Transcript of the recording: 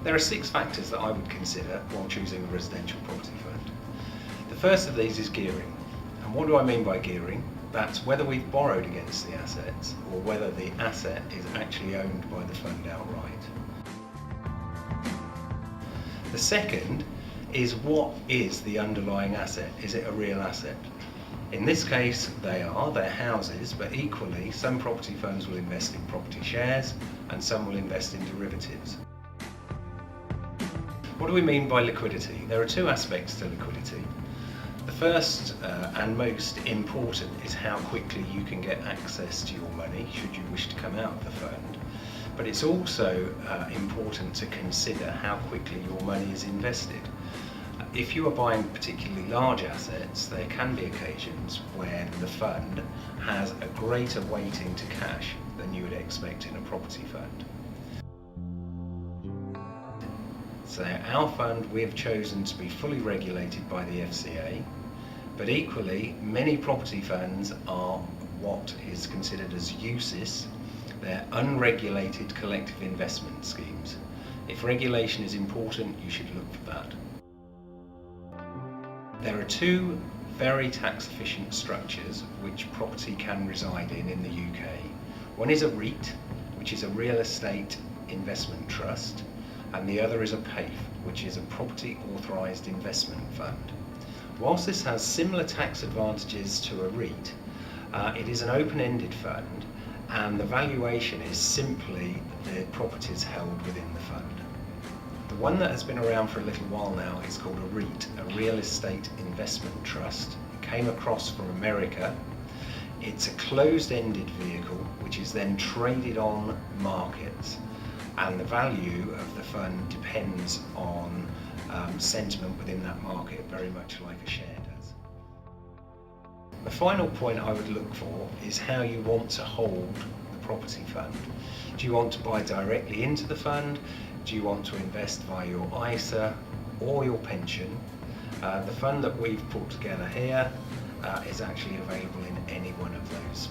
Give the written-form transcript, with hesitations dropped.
There are 6 factors that I would consider while choosing a residential property fund. The first of these is gearing. And what do I mean by gearing? That's whether we've borrowed against the assets or whether the asset is actually owned by the fund outright. The second is what is the underlying asset? Is it a real asset? In this case, they're houses, but equally some property funds will invest in property shares and some will invest in derivatives. What do we mean by liquidity? There are 2 aspects to liquidity. The first and most important is how quickly you can get access to your money should you wish to come out of the fund. But it's also important to consider how quickly your money is invested. If you are buying particularly large assets, there can be occasions when the fund has a greater weighting to cash than you would expect in a property fund. So our fund, we have chosen to be fully regulated by the FCA, but equally many property funds are what is considered as UCITS. They're unregulated collective investment schemes. If regulation is important, you should look for that. There are 2 very tax efficient structures which property can reside in the UK. One is a REIT, which is a real estate investment trust, and the other is a PAIF, which is a property authorised investment fund. Whilst this has similar tax advantages to a REIT, it is an open-ended fund and the valuation is simply the properties held within the fund. The one that has been around for a little while now is called a REIT, a Real Estate Investment Trust. It came across from America. It's a closed-ended vehicle which is then traded on markets, and the value of the fund depends on sentiment within that market, very much like a share does. The final point I would look for is how you want to hold the property fund. Do you want to buy directly into the fund? Do you want to invest via your ISA or your pension? The fund that we've put together here is actually available in any one of those